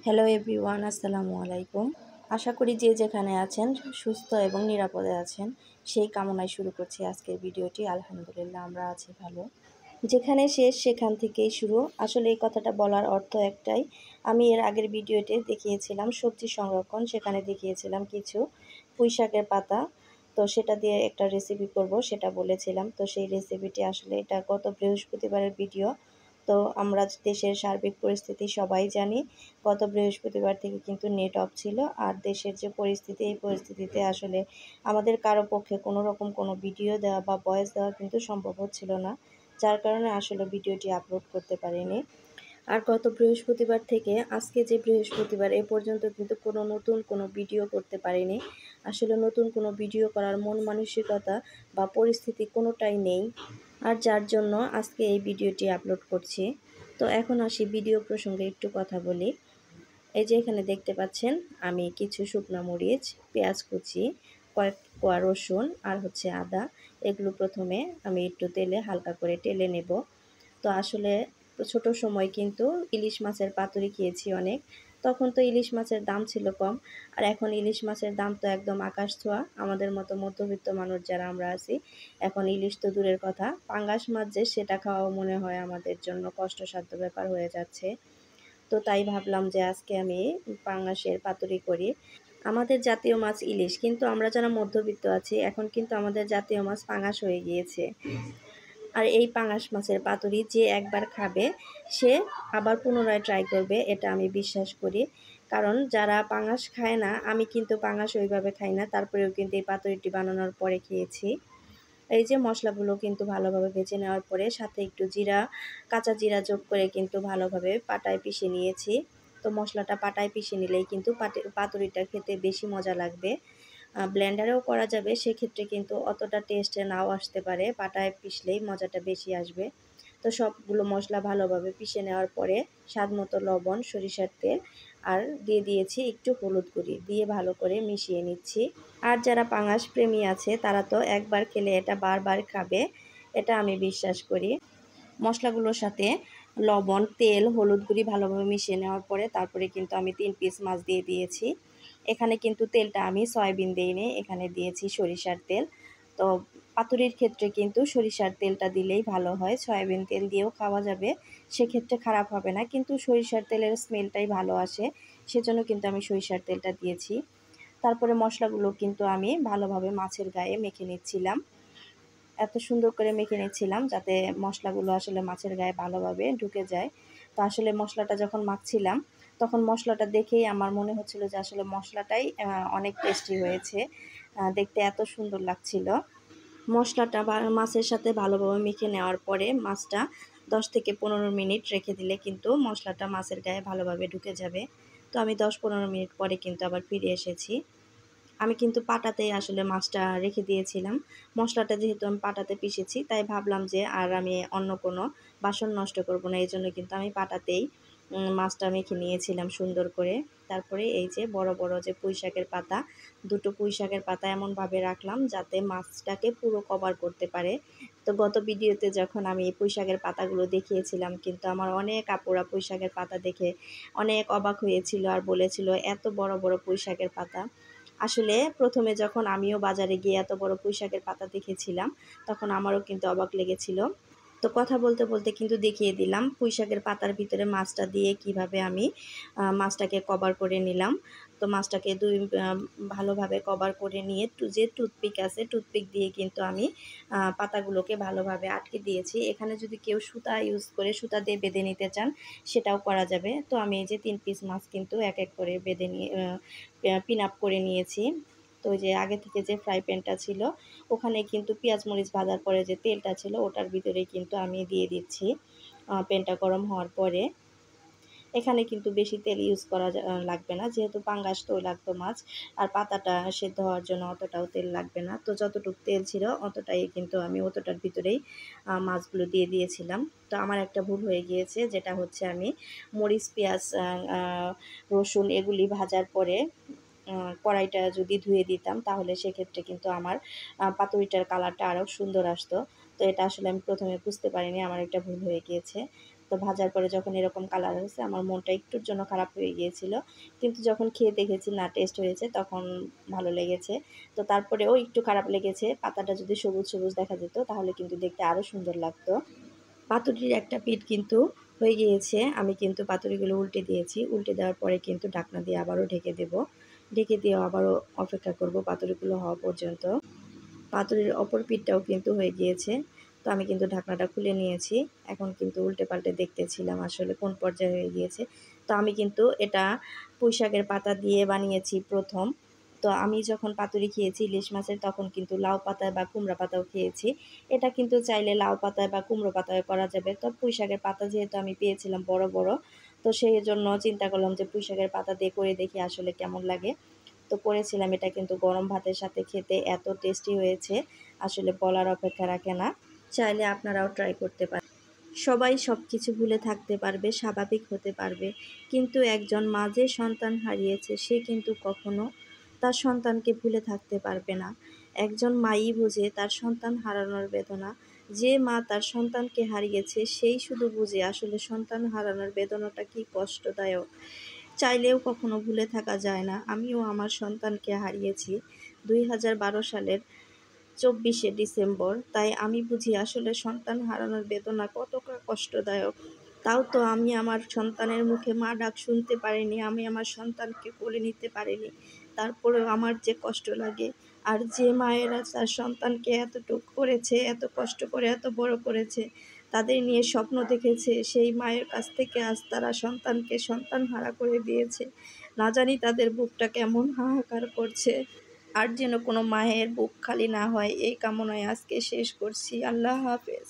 Hello everyone, আসসালামু আলাইকুম। আশা করি যে যেখানে আছেন সুস্থ এবং নিরাপদে আছেন, সেই কামনায় শুরু করছি আজকের ভিডিওটি। আলহামদুলিল্লাহ আমরা আছি ভালো। যেখানে শেষ সেখান থেকেই শুরু। আসলে এই কথাটা বলার অর্থ একটাই। আমি এর আগের ভিডিওতে দেখিয়েছিলাম সবজি সংরক্ষণ, সেখানে দেখিয়েছিলাম কিছু পুঁইশাকের পাতা। তো সেটা দিয়ে একটা রেসিপি করব সেটা বলেছিলাম। তো সেই রেসিপিটি আসলে এটা গত বৃহস্পতিবারের ভিডিও। তো আমরা দেশের সার্বিক পরিস্থিতি সবাই জানি। গত বৃহস্পতিবার থেকে কিন্তু নেট অফ ছিল। আর দেশের যে পরিস্থিতি, এই পরিস্থিতিতে আসলে আমাদের কারো পক্ষে কোনো রকম কোনো ভিডিও দেওয়া বা ভয়েস দেওয়া কিন্তু সম্ভব হচ্ছিল না। যার কারণে আসলে ভিডিওটি আপলোড করতে পারিনি। আর গত বৃহস্পতিবার থেকে আজকে যে বৃহস্পতিবার এ পর্যন্ত কিন্তু কোনো নতুন কোনো ভিডিও করতে পারিনি। আসলে নতুন কোনো ভিডিও করার মন মানসিকতা বা পরিস্থিতি কোনোটাই নেই। আর যার জন্য আজকে এই ভিডিওটি আপলোড করছি। তো এখন আসি ভিডিও প্রসঙ্গে একটু কথা বলি। এই যে এখানে দেখতে পাচ্ছেন আমি কিছু শুকনো মরিচ, পেঁয়াজ কুচি, কয়েক কোয়া রসুন আর হচ্ছে আদা, এগুলো প্রথমে আমি একটু তেলে হালকা করে টেলে নেব। তো আসলে ছোট সময় কিন্তু ইলিশ মাছের পাতুরি খেয়েছি অনেক। তখন তো ইলিশ মাছের দাম ছিল কম, আর এখন ইলিশ মাছের দাম তো একদম আকাশ ছোঁয়া। আমাদের মতো মধ্যবিত্ত মানুষ যারা আমরা আছি, এখন ইলিশ তো দূরের কথা, পাঙ্গাস মাছ যে সেটা খাওয়াও মনে হয় আমাদের জন্য কষ্টসাধ্য ব্যাপার হয়ে যাচ্ছে। তো তাই ভাবলাম যে আজকে আমি পাঙ্গাসের পাতুরি করি। আমাদের জাতীয় মাছ ইলিশ, কিন্তু আমরা যারা মধ্যবিত্ত আছি এখন কিন্তু আমাদের জাতীয় মাছ পাঙ্গাস হয়ে গিয়েছে। আর এই পাঙ্গাস মাছের পাতুরি যে একবার খাবে সে আবার পুনরায় ট্রাই করবে, এটা আমি বিশ্বাস করি। কারণ যারা পাঙ্গাস খায় না, আমি কিন্তু পাঙ্গাস ওইভাবে খাই না, তারপরেও কিন্তু এই পাতুরিটি বানানোর পরে খেয়েছি। এই যে মশলাগুলো কিন্তু ভালোভাবে ভেজে নেওয়ার পরে সাথে একটু জিরা, কাঁচা জিরা যোগ করে কিন্তু ভালোভাবে পাটায় পিষে নিয়েছি। তো মশলাটা পাটায় পিষে নিলেই কিন্তু পাতুরিটা খেতে বেশি মজা লাগবে। ব্লেন্ডারেও করা যাবে, সেক্ষেত্রে কিন্তু অতটা টেস্টে নাও আসতে পারে, পাটায় পিষলেই মজাটা বেশি আসবে। তো সবগুলো মশলা ভালোভাবে পিষে নেওয়ার পরে স্বাদ মতো লবণ, সরিষার তেল আর দিয়ে দিয়েছি একটু হলুদ গুঁড়ি দিয়ে ভালো করে মিশিয়ে নিচ্ছি। আর যারা পাঙাশ প্রেমী আছে তারা তো একবার খেলে এটা বারবার খাবে, এটা আমি বিশ্বাস করি। মশলাগুলোর সাথে লবণ, তেল, হলুদ গুঁড়ি ভালোভাবে মিশিয়ে নেওয়ার পরে তারপরে কিন্তু আমি 3 পিস মাছ দিয়ে দিয়েছি। এখানে কিন্তু তেলটা আমি সয়াবিন দিইনি, এখানে দিয়েছি সরিষার তেল। তো পাতুরির ক্ষেত্রে কিন্তু সরিষার তেলটা দিলেই ভালো হয়, সয়াবিন তেল দিয়েও খাওয়া যাবে, সেক্ষেত্রে খারাপ হবে না, কিন্তু সরিষার তেলের স্মেলটাই ভালো আসে, সেজন্য কিন্তু আমি সরিষার তেলটা দিয়েছি। তারপরে মশলাগুলো কিন্তু আমি ভালোভাবে মাছের গায়ে মেখে নিচ্ছিলাম। এত সুন্দর করে মেখে নিচ্ছিলাম যাতে মশলাগুলো আসলে মাছের গায়ে ভালোভাবে ঢুকে যায়। তো আসলে মশলাটা যখন মাখছিলাম তখন মশলাটা দেখেই আমার মনে হচ্ছিল যে আসলে মশলাটাই অনেক টেস্টি হয়েছে। দেখতে এত সুন্দর লাগছিল। মশলাটা মাছের সাথে ভালোভাবে মেখে নেওয়ার পরে মাছটা 10 থেকে 15 মিনিট রেখে দিলে কিন্তু মশলাটা মাছের গায়ে ভালোভাবে ঢুকে যাবে। তো আমি 10-15 মিনিট পরে কিন্তু আবার ফিরে এসেছি। আমি কিন্তু পাটাতেই আসলে মাছটা রেখে দিয়েছিলাম। মশলাটা যেহেতু আমি পাটাতে পিষেছি, তাই ভাবলাম যে আর আমি অন্য কোনো বাসন নষ্ট করব না। এজন্য কিন্তু আমি পাটাতেই মাছটা মেখে নিয়েছিলাম সুন্দর করে। তারপরে এই যে বড়, বড় যে পুঁইশাকের পাতা, 2 টো পুঁইশাকের পাতা এমনভাবে রাখলাম যাতে মাছটাকে পুরো কভার করতে পারে। তো গত ভিডিওতে যখন আমি এই পুঁইশাকের পাতাগুলো দেখিয়েছিলাম, কিন্তু আমার অনেক আপুরা পুঁইশাকের পাতা দেখে অনেক অবাক হয়েছিল আর বলেছিল, "এত বড়, বড় পুঁইশাকের পাতা।" আসলে প্রথমে যখন আমিও বাজারে গিয়ে এত বড় পুঁইশাকের পাতা দেখেছিলাম, তখন আমারও কিন্তু অবাক লেগেছিল। তো কথা বলতে, বলতে কিন্তু দেখিয়ে দিলাম পুঁইশাকের পাতার ভিতরে মাছটা দিয়ে কিভাবে আমি মাছটাকে কভার করে নিলাম। তো মাছটাকে ভালোভাবে কভার করে নিয়ে যে টুথপিক আছে, টুথপিক দিয়ে কিন্তু আমি পাতাগুলোকে ভালোভাবে আটকে দিয়েছি। এখানে যদি কেউ সুতা ইউজ করে সুতা দিয়ে বেঁধে নিতে চান, সেটাও করা যাবে। তো আমি এই যে 3 পিস মাছ কিন্তু এক, এক করে বেঁধে নিয়ে পিন আপ করে নিয়েছি। তো ওই যে আগে থেকে যে ফ্রাই প্যানটা ছিল, ওখানে কিন্তু পেঁয়াজ মরিচ ভাজার পরে যে তেলটা ছিল ওটার ভিতরেই কিন্তু আমি দিয়ে দিচ্ছি। প্যানটা গরম হওয়ার পরে এখানে কিন্তু বেশি তেল ইউজ করা লাগবে না, যেহেতু পাঙ্গাস তৈলাক্ত মাছ, আর পাতাটা সেদ্ধ হওয়ার জন্য অতটাও তেল লাগবে না। তো যতটুকু তেল ছিল অতটাই কিন্তু আমি অতটার ভিতরেই মাছগুলো দিয়ে দিয়েছিলাম। তো আমার একটা ভুল হয়ে গিয়েছে, যেটা হচ্ছে আমি মরিচ, পেঁয়াজ, রসুন এগুলি ভাজার পরে কড়াইটা যদি ধুয়ে দিতাম, তাহলে সেক্ষেত্রে কিন্তু আমার পাতুরিটার কালারটা আরও সুন্দর আসতো। তো এটা আসলে আমি প্রথমে বুঝতে পারিনি, আমার একটা ভুল হয়ে গিয়েছে। তো ভাজার পরে যখন এরকম কালার হয়েছে আমার মনটা একটুর জন্য খারাপ হয়ে গিয়েছিল, কিন্তু যখন খেয়ে দেখেছি না টেস্ট হয়েছে তখন ভালো লেগেছে। তো তারপরেও একটু খারাপ লেগেছে, পাতাটা যদি সবুজ সবুজ দেখা যেত তাহলে কিন্তু দেখতে আরও সুন্দর লাগতো। পাতুরির একটা পিঠ কিন্তু হয়ে গিয়েছে, আমি কিন্তু পাতুরিগুলো উল্টে দিয়েছি। উল্টে দেওয়ার পরে কিন্তু ঢাকনা দিয়ে আবারও ঢেকে দেব। ঢেকে দিয়ে আবারও অপেক্ষা করব পাতুরিগুলো হওয়া পর্যন্ত। পাতুরির অপর পিঠটাও কিন্তু হয়ে গিয়েছে। তো আমি কিন্তু ঢাকনাটা খুলে নিয়েছি। এখন কিন্তু উল্টে পাল্টে দেখতেছিলাম আসলে কোন পর্যায়ে হয়ে গিয়েছে। তো আমি কিন্তু এটা পুঁইশাকের পাতা দিয়ে বানিয়েছি প্রথম। তো আমি যখন পাতুরি খেয়েছি ইলিশ মাছের তখন কিন্তু লাউ পাতায় বা কুমড়া পাতাও খেয়েছি। এটা কিন্তু চাইলে লাউ পাতায় বা কুমড়ো পাতায় করা যাবে। তো পুঁইশাকের পাতা যেহেতু আমি পেয়েছিলাম বড় বড়, তো সেই জন্য চিন্তা করলাম যে পুঁইশাকের পাতা দিয়ে করে দেখি আসলে কেমন লাগে। তো করেছিলাম, এটা কিন্তু গরম ভাতের সাথে খেতে এত টেস্টি হয়েছে আসলে বলার অপেক্ষা রাখে না। চাইলে আপনারাও ট্রাই করতে পারেন। সবাই সব কিছু ভুলে থাকতে পারবে, স্বাভাবিক হতে পারবে, কিন্তু একজন মা যে সন্তান হারিয়েছে সে কিন্তু কখনো তার সন্তানকে ভুলে থাকতে পারবে না। একজন মাই বুঝে তার সন্তান হারানোর বেদনা। যে মা তার সন্তানকে হারিয়েছে সেই শুধু বুঝে আসলে সন্তান হারানোর বেদনাটা কী কষ্টদায়ক। চাইলেও কখনো ভুলে থাকা যায় না। আমিও আমার সন্তানকে হারিয়েছি 2012 সালের 24শে ডিসেম্বর। তাই আমি বুঝি আসলে সন্তান হারানোর বেদনা কতটা কষ্টদায়ক। তাও তো আমি আমার সন্তানের মুখে মা ডাক শুনতে পারিনি, আমি আমার সন্তানকে কোলে নিতে পারিনি। তারপরেও আমার যে কষ্ট লাগে। আর যে মায়েরা তার সন্তানকে এতটুকু করেছে, এত কষ্ট করে এত বড় করেছে, তাদের নিয়ে স্বপ্ন দেখেছে, সেই মায়ের কাছ থেকে আজ তারা সন্তানকে সন্তানহারা করে দিয়েছে। না জানি তাদের বুকটা কেমন হাহাকার করছে। আর যেন কোনো মায়ের বুক খালি না হয় এই কামনায় আজকে শেষ করছি। আল্লাহ হাফেজ।